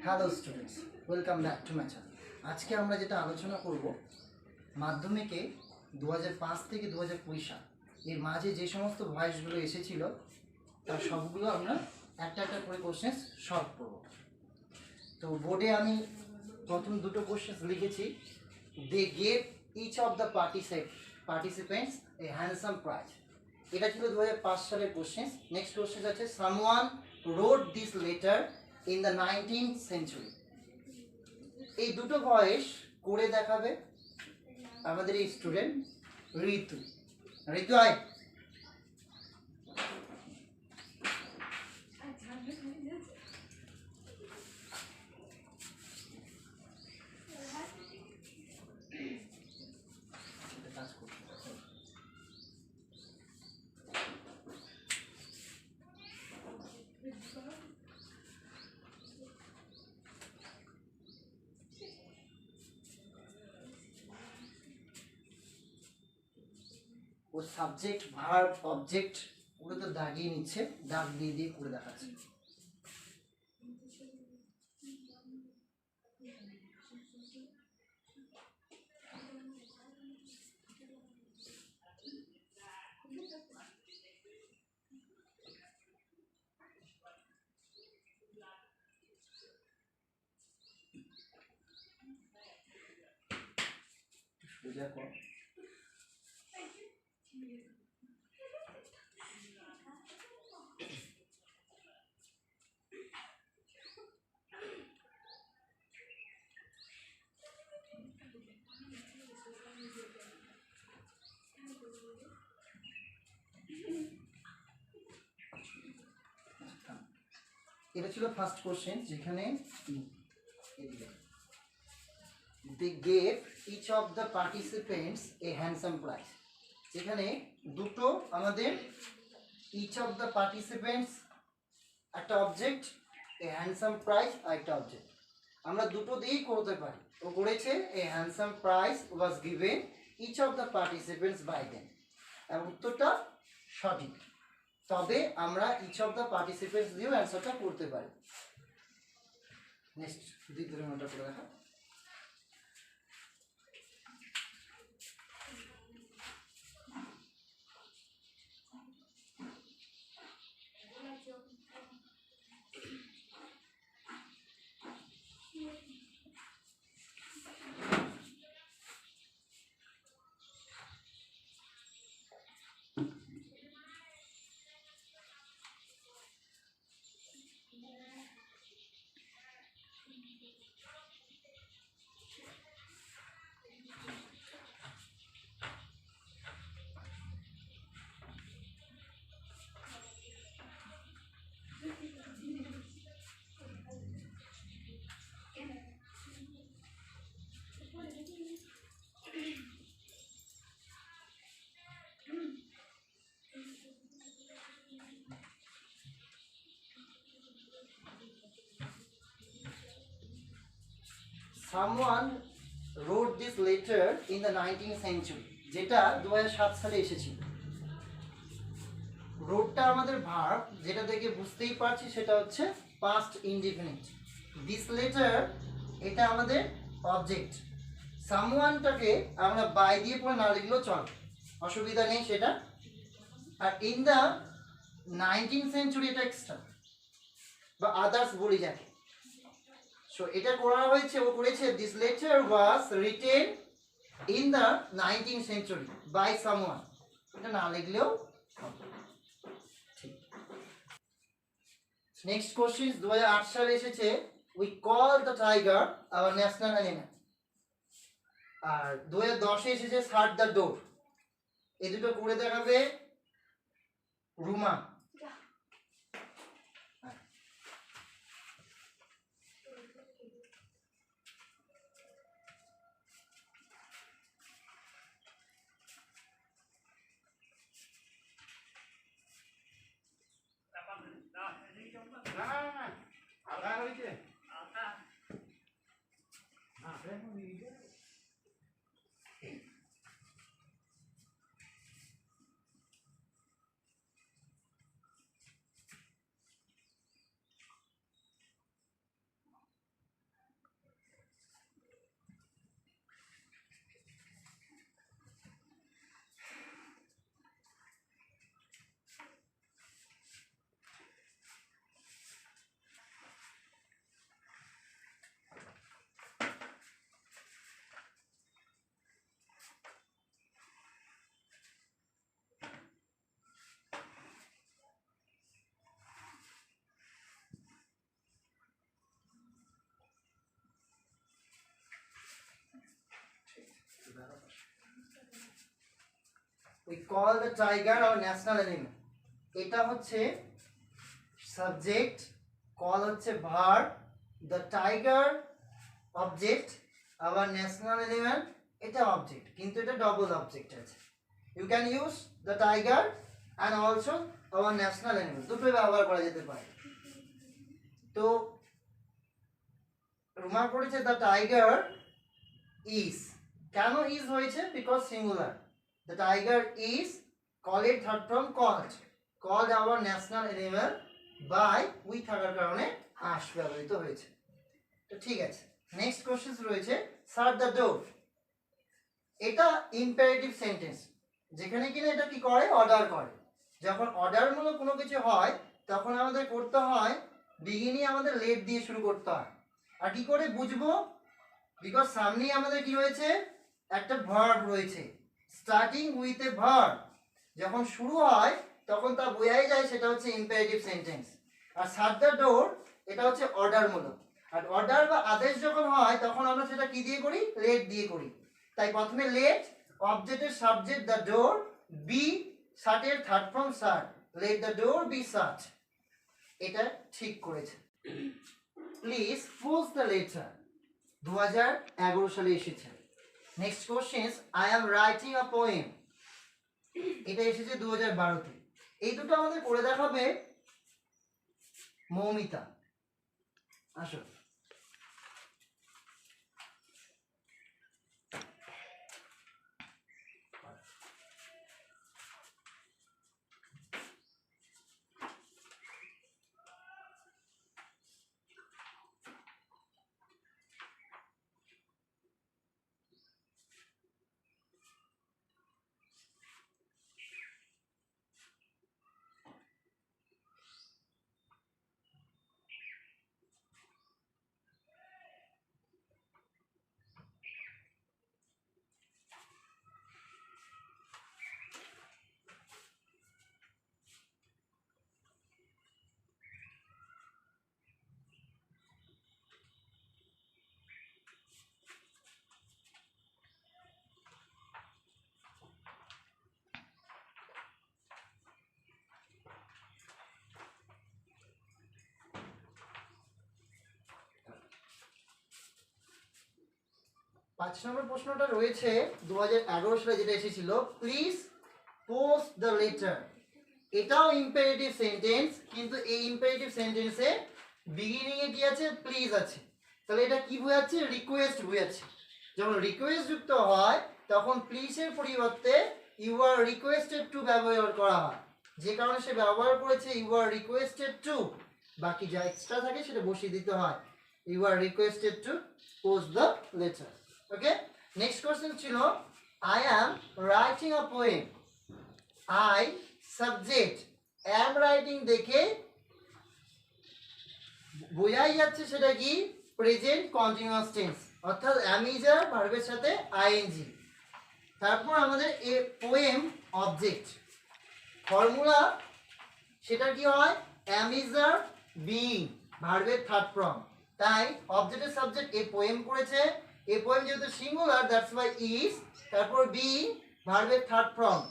Hello students, welcome back to my channel. আজকে আমরা যেটা আলোচনা করব, মাধ্যমিকে 2005 থেকে 2020 সাল এর মাঝে যে সমস্ত ভয়েসগুলো এসেছিল তার সবগুলো আমরা একটা একটা করে কোশ্চেন সলভ করব। তো বোর্ডে আমি প্রথম দুটো কোশ্চেন লিখেছি, they gave each of the participants a handsome prize. এটা ছিল 2005 সালের কোশ্চেন। নেক্সট কোশ্চেন আছে, someone wrote this letter in the 19th century. এই দুটো ভয়েস করে দেখাবে আমাদের এই স্টুডেন্ট ঋতু। ঋতু আয়। ও সাবজেক্ট, ভার্ব, অবজেক্ট ওগুলো তো দাগিয়ে নিচ্ছে, দাগ দিয়ে দিয়ে করে দেখাচ্ছে। সোজা কর। এটা ছিল ফার্স্ট কোশ্চেন, যেখানে they gave each of the participants a handsome prize। যেখানে দুটো আমাদের each of the participants একটা অবজেক্ট, a handsome prize আর একটা অবজেক্ট, আমরা দুটো দিয়েই করতে পারি। ও করেছে a handsome prize was given each of the participants by them। আর উত্তরটা সঠিক, তবে আমরা each of the participants দিয়েও অ্যান্সারটা করতে পারি। নেক্সট দ্বিতীয় নম্বরটা করে দেখা। Someone wrote this letter in the 19th century, যেটা 2007 সালে এসেছিল। রোডটা আমাদের ভার্ব, যেটা দেখে বুঝতেই পারছি সেটা হচ্ছে পাস্ট ইনডিফিনিট। দিস লেটার এটা আমাদের অবজেক্ট। সামওয়ানটাকে আমরা বাই দিয়ে পরে না লিখলেও চলে, অসুবিধা নেই সেটা। আর ইন দ্য 19th সেঞ্চুরি এটা এক্সট্রা বা আদার্স বলি যাকে। সো এটা করা হয়েছে, ও করেছে this letter was written in the 19th century by someone, এটা না লিখলেও ঠিক। নেক্সট কোশ্চেন 2008 সালে এসেছে, we call the tiger our national animal. আর 2010 এ এসেছে শাট দ্য ডোর। এই দুটো করে দেখাবে Ruma. we call the tiger our national animal. এটা হচ্ছে subject, call হচ্ছে verb, the tiger object, our national animal এটা object, কিন্তু এটা double object আছে. You can use the tiger and also our national animal, দুটোই ব্যবহার করা যেতে পারে. তো রুমা করেছে the tiger is, কেন is হয়েছে? because singular. The tiger is call it third form called our national animal by we থাকার কারণে হাঁস ব্যবহৃত হয়েছে. তো ঠিক আছে, নেক্সট কোশ্চেন রয়েছে shut the door. এটা ইম্পারেটিভ সেন্টেন্স, যেখানে কিনা এটা কি করে? অর্ডার করে. যখন অর্ডারমূলক কোনো কিছু হয় তখন আমাদের করতে হয় বিগিনিং আমাদের লেট দিয়ে শুরু করতে হয়. আর কি করে বুঝবো? বিকজ সামনেই আমাদের কি রয়েছে? একটা ভার্ব রয়েছে, স্টার্টিং উইথ এ ভার্ব. যখন শুরু হয় তখন তা বোঝাই যায় সেটা হচ্ছে ইম্পারেটিভ সেন্টেন্স. আর শাট দ্য ডোর এটা হচ্ছে অর্ডারমূলক. আর অর্ডার বা আদেশ যখন হয় তখন আমরা সেটা কি দিয়ে করি? লেট দিয়ে করি. তাই প্রথমে লেট, অবজেক্টের সাবজেক্ট দ্য ডোর, বি শাটের third form shut, let the door be shut. এটা ঠিক করেছে. প্লিজ পোস্ট দ্য লেটার 2011 সালে এসেছে. Next question, I am writing a poem, এটা এসেছে 2012-তে. এই দুটো আমাদের করে দেখাবে মৌমিতা. আসো. পাঁচ নম্বর প্রশ্নটা রয়েছে 2011 সালে যেটা এসেছিল, প্লিজ পোস্ট দ্য লেটার. এটাও ইম্পারেটিভ সেন্টেন্স, কিন্তু এই ইম্পারেটিভ সেন্টেন্সে বিগিনিং এ কি আছে? প্লিজ আছে. তাহলে এটা কি বোঝাচ্ছে? রিকোয়েস্ট বোঝাচ্ছে. যখন রিকোয়েস্ট যুক্ত হয় তখন প্লিজের পরিবর্তে ইউ আর রিকোয়েস্টেড টু ব্যবহার করা হয়. যে কারণে সে ব্যবহার করেছে ইউ আর রিকোয়েস্টেড টু, বাকি যা এক্সট্রা থাকে সেটা বসিয়ে দিতে হয়. You are requested to post the letter. Okay, next question ছিল I am writing a poem. I subject, am writing দেখে বোঝাই যাচ্ছে সেটা কি? প্রেজেন্ট কন্টিনিউয়াস টেন্স, অর্থাৎ অ্যাম ইজ আর ভার্বের সাথে আইএনজি. তারপর আমাদের এ পোয়েম অবজেক্ট ফর্মুলা, সেটা কি হয়? অ্যাম ইজ আর বিইং ভার্বের থার্ড ফর্ম. তাই অবজেক্টের সাবজেক্ট এ পোয়েম করেছে, এ পোয়েম যেহেতু সিঙ্গুলার দ্যাটস ওয়াই ইজ, তারপর বিইং ভার্বের third form,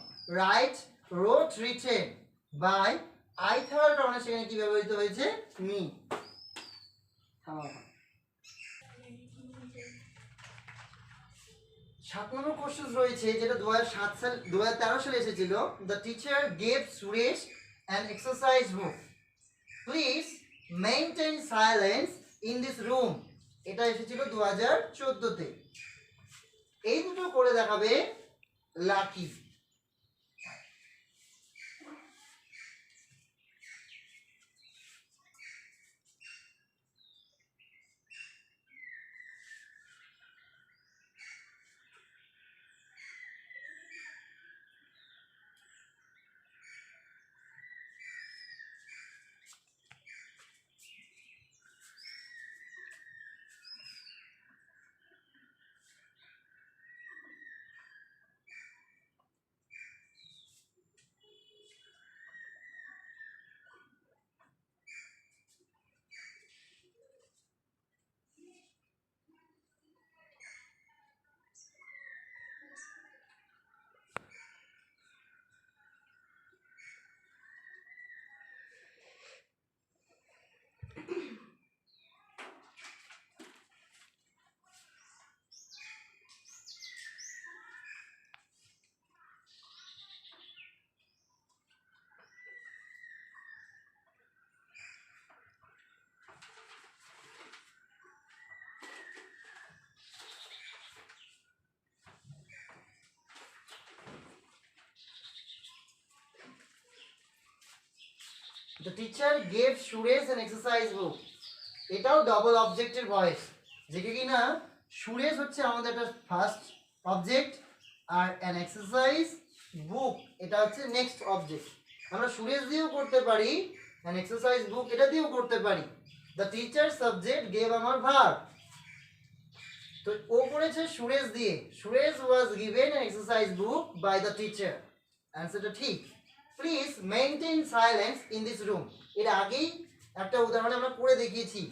right wrote written, by I থাকার কারণে সেখানে কি ব্যবহৃত হয়েছে? মি. 7 নম্বর কোশ্চেন রয়েছে যেটা 2013 সালে এসেছিল, the teacher gave Suresh an exercise book, please maintain silence in this room. এটা এসেছিল 2014-তে. এই দুটো করে দেখাবে Lucky. The teacher gave Suresh an exercise book. এটাও ডবল অবজেক্টের ভয়েস, যেটা কি না সুরেশ হচ্ছে আমাদের একটা ফার্স্ট অবজেক্ট আর অ্যান এক্সারসাইজ বুক এটা হচ্ছে নেক্সট অবজেক্ট। আমরা সুরেশ দিয়েও করতে পারি, অ্যান এক্সারসাইজ বুক এটা দিয়েও করতে পারি। দ্য টিচার সাবজেক্ট গেভ আমার ভার্ব, তো ও করেছে সুরেশ দিয়ে, Suresh was given an exercise book by the teacher. অ্যান্সারটা ঠিক। Please maintain silence in this room, এর আগেই একটা উদাহরণ আমরা করে দেখিয়েছি,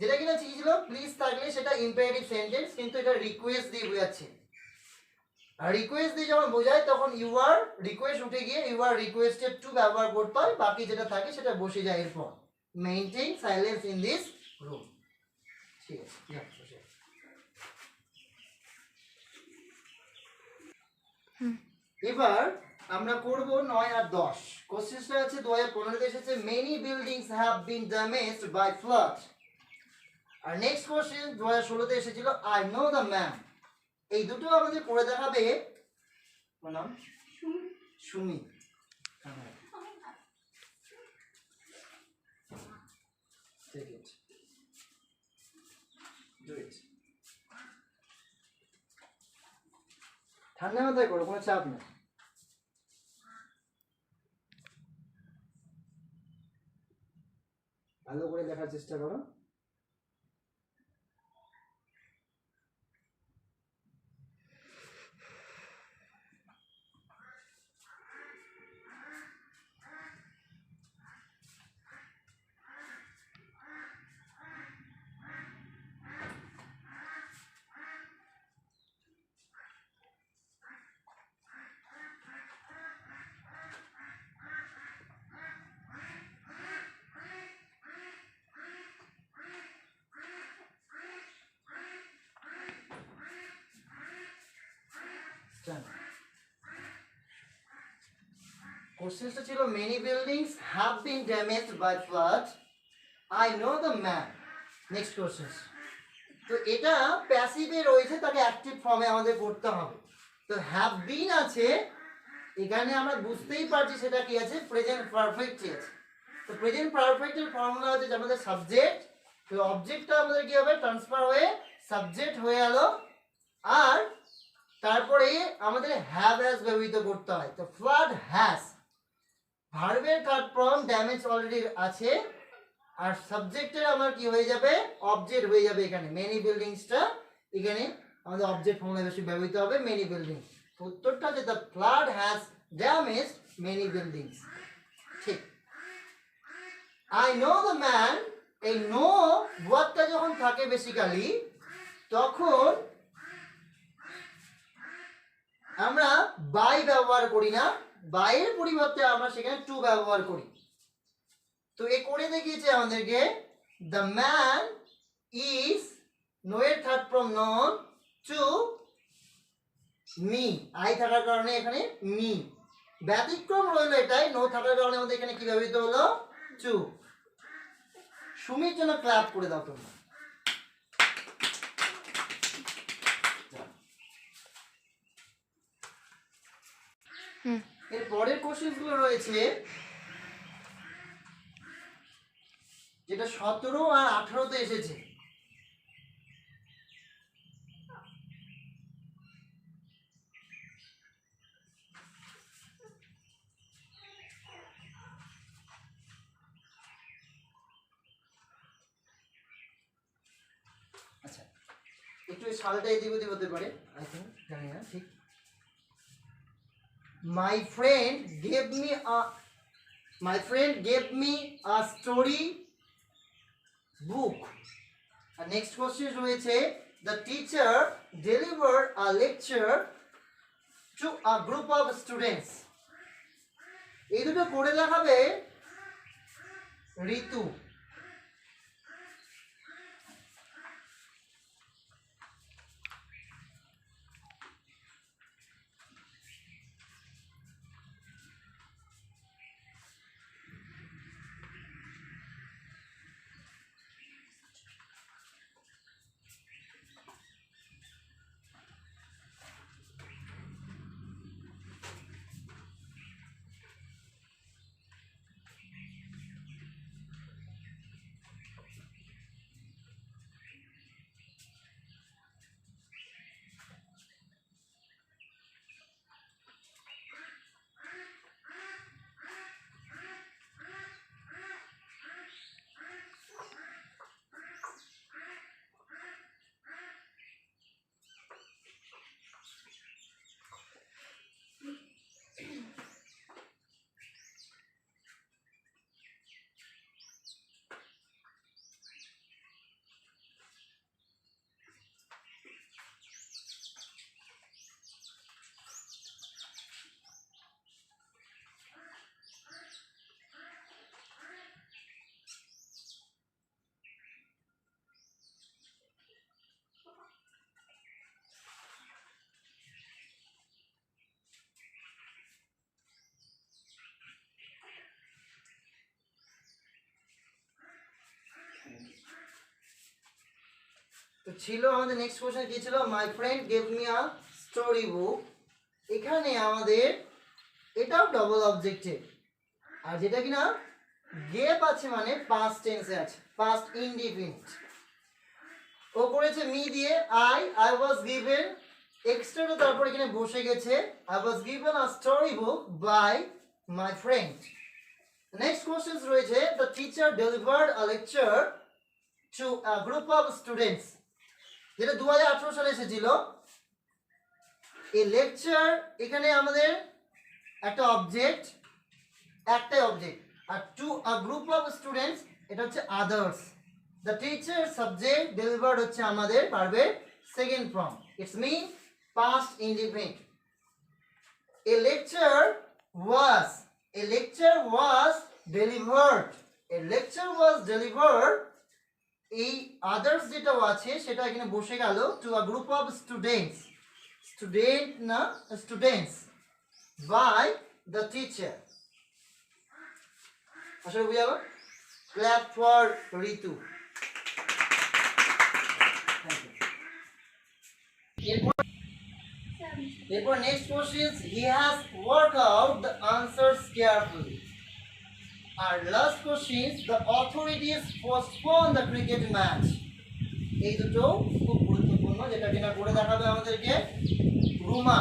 যেটা কিনা কি ছিল, প্লিজ থাকলে সেটা ইম্পারেটিভ সেন্টেন্স, কিন্তু এটা রিকোয়েস্ট দিয়ে বোঝাচ্ছে। আর রিকোয়েস্ট দিয়ে যখন বোঝায় তখন ইউ আর রিকোয়েস্ট উঠে গিয়ে ইউ আর রিকোয়েস্টেড টু ব্যবহার করতে হয়, বাকি যেটা থাকে সেটা বসে যায় এরপর। Maintain silence in this room. ঠিক আছে, বসে। এবার আমরা করব 9 আর 10। কোশ্চেনটা আছে 2015 তে এসেছে, many buildings have been damaged by flood. আর নেক্সট কোশ্চেন 2016 তে এসেছিল, আই নো দ্য ম্যান। এই দুটো আমাদের করে দেখাবে নাম সুমি। ঠান্ডা মাথায় করো, কোনো চাপ নেই। ভালো করে দেখার চেষ্টা করো। কোশ্চেনটা ছিল, many buildings have been damaged by flood, I know the man. Next question, তো এটা প্যাসিভে রয়েছে, তাকে অ্যাক্টিভ ফর্মে আমাদের করতে হবে। তো হ্যাভ বিন আছে, এখানে আমরা বুঝতেই পারছি সেটা কি আছে, প্রেজেন্ট পারফেক্ট আছে। তো প্রেজেন্ট পারফেক্টের ফর্মুলা হচ্ছে যে আমাদের সাবজেক্ট, তো অবজেক্টটা আমাদের কি হবে, ট্রান্সফার হয়ে সাবজেক্ট হয়ে গেল, আর তারপরে আমাদের হ্যাভ হ্যাজ ব্যবহৃত করতে হয়। তো ফ্লাড হ্যাজ, ভার্বের থার্ড ফর্ম ড্যামেজ অলরেডি আছে, আর সাবজেক্টের আমার কি হয়ে যাবে, অবজেক্ট হয়ে যাবে। এখানে মেনি বিল্ডিংসটা এখানে আমাদের অবজেক্ট ফর্মুলা বেশি ব্যবহৃত হবে, মেনি বিল্ডিং। উত্তরটা যে the flood has damaged many buildings. ঠিক। আই নো দ্য ম্যান, এই নো ওয়ার্ডটা যখন থাকে বেসিক্যালি, তখন আমরা বাই ব্যবহার করি না, বাইয়ের পরিবর্তে আমরা সেখানে টু ব্যবহার করি। তো এ করে দেখিয়েছে আমাদেরকে, দ্য ম্যান ইজ, নো এর third form non, to me, I থাকার কারণে এখানে মি। ব্যতিক্রম রইল এটাই, নো থাকার কারণে আমাদের এখানে কি ব্যবহৃত হলো, টু। সুমির জন্য ক্ল্যাপ করে দাও তোমরা। এর পরের কোশ্চেন গুলো রয়েছে, যেটা 17 আর 18 তে এসেছে। আচ্ছা, একটু সালটা এদিক ওদিক হতে পারে, আই থিঙ্ক, জানি না ঠিক। My friend gave me a story book. And next question রয়েছে, the teacher delivered a lecture to a group of students. এই দুটো করে দেখাবে ঋতু। তো ছিল আমাদের নেক্সট কোশ্চেন কি ছিল, my friend gave me a story বুক। এখানে আমাদের এটাও ডবল অবজেক্টিভ, আর যেটা কিনা গেভ আছে মানে পাস্ট টেন্সে আছে, পাস্ট ইনডিফিনিট। ও করেছে মি দিয়ে আই ওয়াজ গিভেন, এক্সট্রা তারপর এখানে বসে গেছে I was given a story book by my friend. Next question রয়েছে the teacher delivered a lecture to a group of students, যেটা 2018 সালে এসেছিল। এই লেকচার এখানে আমাদের একটা অবজেক্ট, একটাই অবজেক্ট, আর to a group of students এটা হচ্ছে others. The teacher subject, delivered হচ্ছে আমাদের ভার্বের second form, it's mean past indefinite. A lecture was delivered, a lecture was delivered, এই আদার্স যেটা আছে সেটা এখানে বসে গেল to a group of students, student না স্টুডেন্টস, বাই দ্য টিচার। আসলে বুঝা গেল? Clap for Ritu. এরপর next question, he has work out the answers carefully. R last question, the authorities postpone the cricket match. এই দুটো খুব গুরুত্বপূর্ণ, যেটা কিনা করে দেখাবে আমাদেরকে রুমা।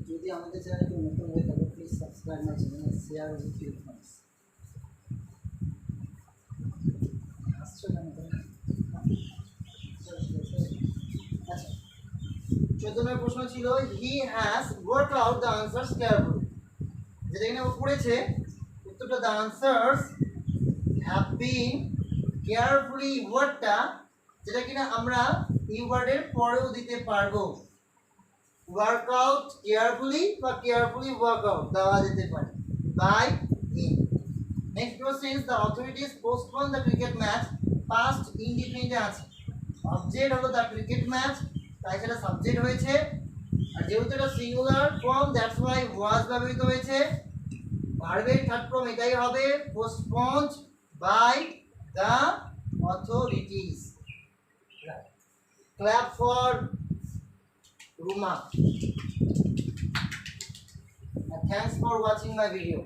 যদি আমাদের চ্যানেলকে নতুন হয়ে থাকে please subscribe my channel, share with your friends. আসছো না আচ্ছা, 14 নম্বর প্রশ্ন ছিল he has work out the answers carefully, যেটা কিনা ও পড়েছে উত্তরটা the answers have been carefully, ওয়ার্ডটা যেটা কিনা আমরা এই ওয়ার্ডের পরেও দিতে পারবো, ওয়ার্ক আউট কেয়ারফুলি বা কেয়ারফুলি ওয়ার্ক আউট দেওয়া যেতে পারে by him. Next question, the authorities postpone the cricket match, past ইনডিফিনিটে আছে, অবজেক্ট হলো দ্য ক্রিকেট ম্যাচ, তাই সেটা সাবজেক্ট হয়েছে, আর যেহেতু এটা singular form that's why was ব্যবহৃত হয়েছে। ভার্বের থার্ড ফর্ম এটাই হবে, postponed by the authorities. Clap for Ruma. And thanks for watching my video.